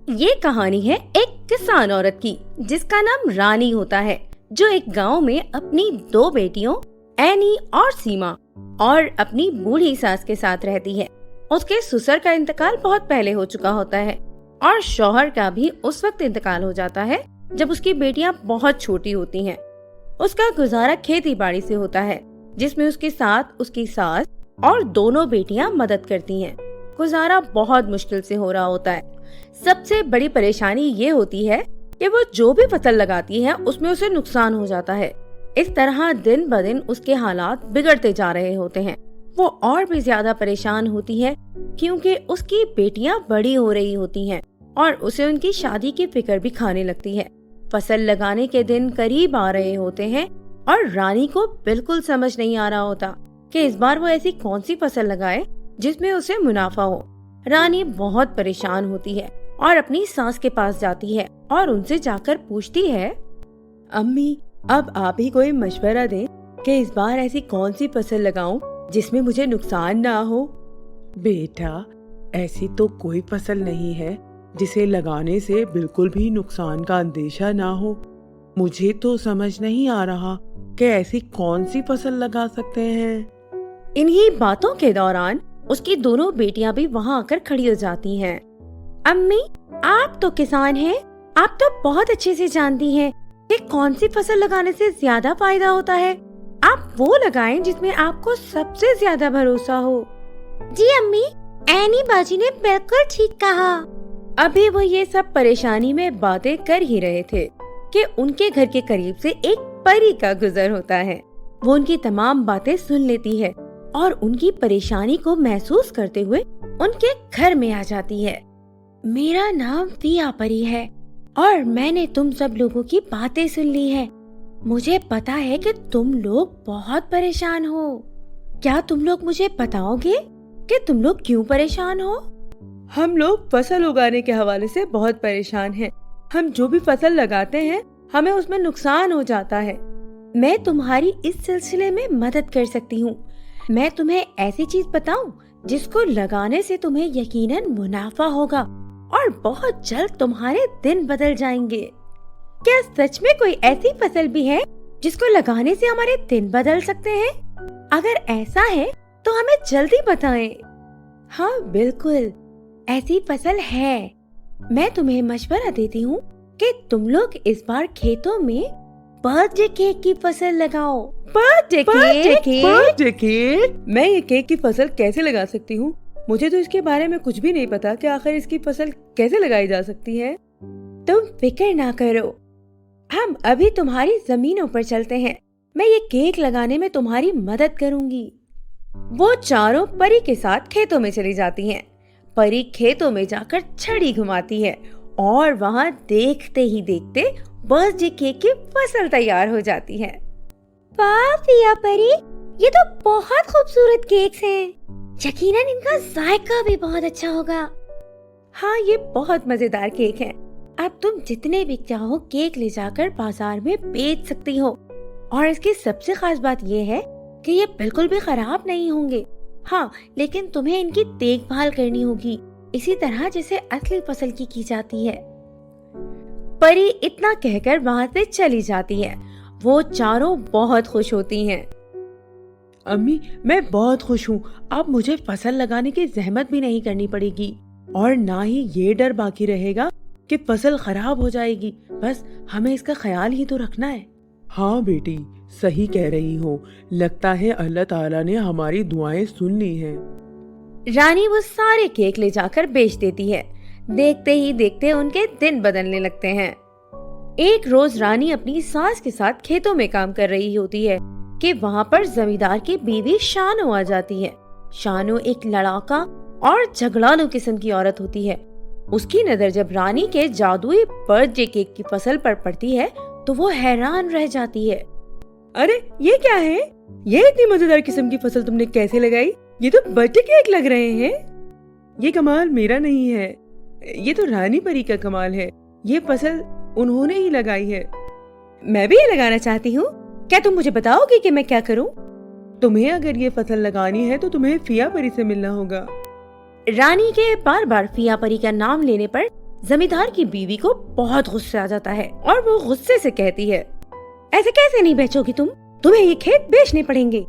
ये कहानी है एक किसान औरत की जिसका नाम रानी होता है, जो एक गांव में अपनी 2 बेटियों एनी और सीमा और अपनी बूढ़ी सास के साथ रहती है। उसके ससुर का इंतकाल बहुत पहले हो चुका होता है और शौहर का भी उस वक्त इंतकाल हो जाता है जब उसकी बेटियां बहुत छोटी होती हैं। उसका गुजारा खेती बाड़ी से होता है, जिसमें उसके साथ उसकी सास और दोनों बेटियां मदद करती हैं। गुजारा बहुत मुश्किल से हो रहा होता है। सबसे बड़ी परेशानी ये होती है कि वो जो भी फसल लगाती है उसमें उसे नुकसान हो जाता है। इस तरह दिन ब दिन उसके हालात बिगड़ते जा रहे होते हैं। वो और भी ज्यादा परेशान होती है क्योंकि उसकी बेटियां बड़ी हो रही होती हैं और उसे उनकी शादी की फिक्र भी खाने लगती है। फसल लगाने के दिन करीब आ रहे होते हैं और रानी को बिल्कुल समझ नहीं आ रहा होता कि इस बार वो ऐसी कौन सी फसल लगाए जिसमें उसे मुनाफा हो। रानी बहुत परेशान होती है और अपनी सास के पास जाती है और उनसे जाकर पूछती है, अम्मी, अब आप ही कोई मशवरा दें कि इस बार ऐसी कौन सी फसल लगाऊं जिसमें मुझे नुकसान ना हो। बेटा, ऐसी तो कोई फसल नहीं है जिसे लगाने से बिल्कुल भी नुकसान का अंदेशा ना हो। मुझे तो समझ नहीं आ रहा कि ऐसी कौन सी फसल लगा सकते हैं। इन्हीं बातों के दौरान उसकी दोनों बेटियां भी वहां आकर खड़ी हो जाती हैं। अम्मी, आप तो किसान हैं, आप तो बहुत अच्छे से जानती हैं कि कौन सी फसल लगाने से ज्यादा फायदा होता है। आप वो लगाएं जिसमें आपको सबसे ज्यादा भरोसा हो। जी अम्मी, एनी बाजी ने बिल्कुल ठीक कहा। अभी वो ये सब परेशानी में बातें कर ही रहे थे कि उनके घर के करीब से एक परी का गुजर होता है। वो उनकी तमाम बातें सुन लेती है और उनकी परेशानी को महसूस करते हुए उनके घर में आ जाती है। मेरा नाम पिया परी है और मैंने तुम सब लोगों की बातें सुन ली है। मुझे पता है कि तुम लोग बहुत परेशान हो। क्या तुम लोग मुझे बताओगे कि तुम लोग क्यों परेशान हो? हम लोग फसल उगाने के हवाले से बहुत परेशान हैं। हम जो भी फसल लगाते हैं हमें उसमें नुकसान हो जाता है। मैं तुम्हारी इस सिलसिले में मदद कर सकती हूँ। मैं तुम्हें ऐसी चीज बताऊं जिसको लगाने से तुम्हें यकीनन मुनाफा होगा और बहुत जल्द तुम्हारे दिन बदल जाएंगे। क्या सच में कोई ऐसी फसल भी है जिसको लगाने से हमारे दिन बदल सकते हैं? अगर ऐसा है तो हमें जल्दी बताएं। हाँ बिल्कुल, ऐसी फसल है। मैं तुम्हें मशवरा देती हूँ कि तुम लोग इस बार खेतों में बर्थडे केक की फसल लगाओ। Birthday cake? मैं ये केक की फसल कैसे लगा सकती हूँ? मुझे तो इसके बारे में कुछ भी नहीं पता कि आखिर इसकी फसल कैसे लगाई जा सकती है। तुम फिक्र ना करो, हम अभी तुम्हारी जमीनों पर चलते हैं। मैं ये केक लगाने में तुम्हारी मदद करूंगी। वो चारों परी के साथ खेतों में चली जाती हैं। परी खेतों में जाकर छड़ी घुमाती है और वहाँ देखते ही देखते बर्थडे केक की फसल तैयार हो जाती है। वाह पिया परी, ये तो बहुत खूबसूरत केक्स हैं। यकीनन इनका जायका भी बहुत अच्छा होगा। हाँ, ये बहुत मजेदार केक हैं। अब तुम जितने भी चाहो केक ले जाकर बाजार में बेच सकती हो और इसकी सबसे खास बात ये है कि ये बिल्कुल भी खराब नहीं होंगे। हाँ, लेकिन तुम्हें इनकी देखभाल करनी होगी, इसी तरह जैसे असली फसल की जाती है। परी इतना कहकर वहाँ से चली जाती है। वो चारों बहुत खुश होती हैं। अम्मी, मैं बहुत खुश हूँ। अब मुझे फसल लगाने की जहमत भी नहीं करनी पड़ेगी और ना ही ये डर बाकी रहेगा कि फसल खराब हो जाएगी। बस हमें इसका ख्याल ही तो रखना है। हाँ बेटी, सही कह रही हो। लगता है अल्लाह ताला ने हमारी दुआएं सुन ली हैं। रानी वो सारे केक ले जाकर बेच देती है। देखते ही देखते उनके दिन बदलने लगते हैं। एक रोज रानी अपनी सास के साथ खेतों में काम कर रही होती है कि वहाँ पर जमींदार की बीवी शानो आ जाती है। शानो एक लड़ाका और झगड़ालू किस्म की औरत होती है। उसकी नजर जब रानी के जादुई बर्थडे केक की फसल पर पड़ती है तो वो हैरान रह जाती है। अरे ये क्या है? ये इतनी मजेदार किस्म की फसल तुमने कैसे लगाई? ये तो बर्थडे केक लग रहे हैं। ये कमाल मेरा नहीं है, ये तो रानी परी का कमाल है। ये फसल उन्होंने ही लगाई है। मैं भी ये लगाना चाहती हूँ। क्या तुम मुझे बताओगे कि मैं क्या करूँ? तुम्हें अगर ये फसल लगानी है तो तुम्हें फिया परी से मिलना होगा। रानी के बार बार फिया परी का नाम लेने पर जमींदार की बीवी को बहुत गुस्सा आ जाता है और वो गुस्से से कहती है, ऐसे कैसे नहीं बेचोगी तुम? तुम्हें ये खेत बेचने पड़ेंगे।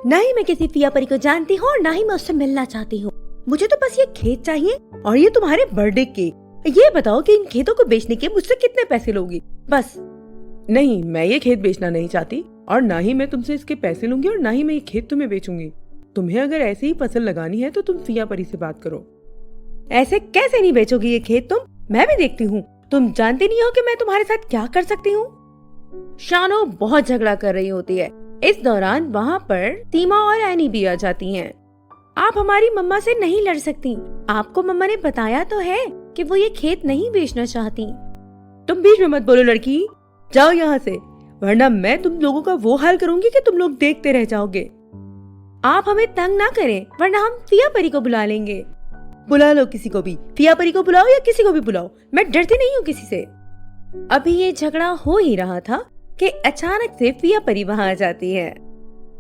न ही मैं किसी पिया परी को जानती हूँ और न ही मैं उससे मिलना चाहती हूँ। मुझे तो बस ये खेत चाहिए और ये तुम्हारे बर्थडे केक। ये बताओ कि इन खेतों को बेचने के मुझसे कितने पैसे लोगी? बस। नहीं, मैं ये खेत बेचना नहीं चाहती और ना ही मैं तुमसे इसके पैसे लूंगी और ना ही मैं ये खेत तुम्हें बेचूंगी। तुम्हें अगर ऐसे ही फसल लगानी है तो तुम पिया परी से बात करो। ऐसे कैसे नहीं बेचोगी ये खेत तुम? मैं भी देखती हूँ। तुम जानती नहीं हो कि मैं तुम्हारे साथ क्या कर सकती हूँ। शानो बहुत झगड़ा कर रही होती है। इस दौरान वहाँ पर सीमा और एनी भी आ जाती हैं। आप हमारी मम्मा से नहीं लड़ सकती। आपको मम्मा ने बताया तो है कि वो ये खेत नहीं बेचना चाहती। तुम बीच में मत बोलो लड़की, जाओ यहाँ से, वरना मैं तुम लोगों का वो हाल करूंगी कि तुम लोग देखते रह जाओगे। आप हमें तंग ना करें, वरना हम पिया परी को बुला लेंगे। बुला लो किसी को भी, पिया परी को बुलाओ या किसी को भी बुलाओ, मैं डरती नहीं हूँ किसी से। अभी ये झगड़ा हो ही रहा था कि अचानक से पिया परी वहाँ आ जाती है।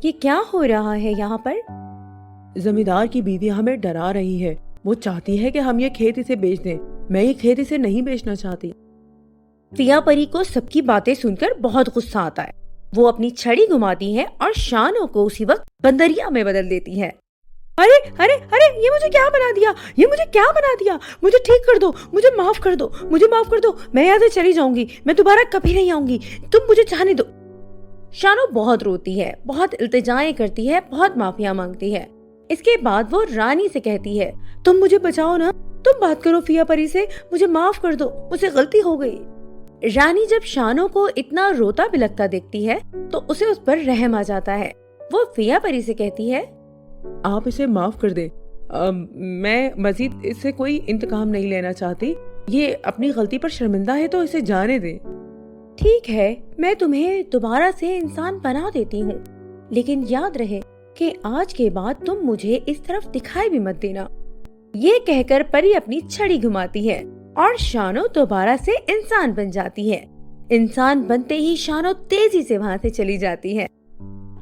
ये क्या हो रहा है यहाँ पर? जमींदार की बीवी हमें डरा रही है। वो चाहती है कि हम ये खेत इसे बेच दें। मैं ये खेत इसे नहीं बेचना चाहती। पिया परी को सबकी बातें सुनकर बहुत गुस्सा आता है। वो अपनी छड़ी घुमाती है और शानो को उसी वक्त बंदरिया में बदल देती है। अरे अरे अरे, ये मुझे क्या बना दिया, ये मुझे क्या बना दिया? मुझे ठीक कर दो, मुझे माफ कर दो, मुझे माफ कर दो। मैं यहाँ से चली जाऊंगी, मैं दोबारा कभी नहीं आऊंगी, तुम मुझे जाने दो। शानो बहुत रोती है, बहुत इल्तिजाएं करती है, बहुत माफिया मांगती है। इसके बाद वो रानी से कहती है, तुम मुझे बचाओ ना, तुम बात करो पिया परी से, मुझे माफ कर दो, मुझसे गलती हो गई। रानी जब शानो को इतना रोता बिलखता देखती है तो उसे उस पर रहम आ जाता है। वो पिया परी से कहती है, आप इसे माफ कर दे। मैं मजीद इससे कोई इंतकाम नहीं लेना चाहती। ये अपनी गलती पर शर्मिंदा है तो इसे जाने दे। ठीक है, मैं तुम्हें दोबारा से इंसान बना देती हूँ, लेकिन याद रहे कि आज के बाद तुम मुझे इस तरफ दिखाई भी मत देना। ये कहकर परी अपनी छड़ी घुमाती है और शानो दोबारा से इंसान बन जाती है। इंसान बनते ही शानो तेजी से वहाँ से चली जाती है।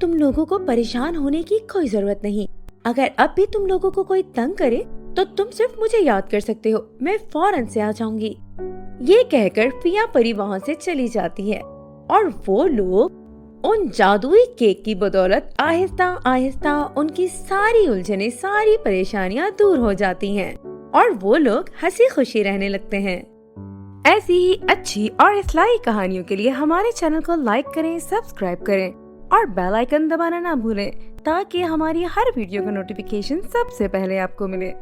तुम लोगों को परेशान होने की कोई जरूरत नहीं। अगर अब भी तुम लोगों को कोई तंग करे तो तुम सिर्फ मुझे याद कर सकते हो, मैं फौरन से आ जाऊंगी। ये कहकर पिया परी वहाँ से चली जाती है और वो लोग उन जादुई केक की बदौलत आहिस्ता आहिस्ता उनकी सारी उलझने, सारी परेशानियां दूर हो जाती हैं और वो लोग हंसी खुशी रहने लगते हैं। ऐसी ही अच्छी और इस्लाही कहानियों के लिए हमारे चैनल को लाइक करें, सब्सक्राइब करें और बेल आइकन दबाना ना भूलें ताकि हमारी हर वीडियो का नोटिफिकेशन सबसे पहले आपको मिले।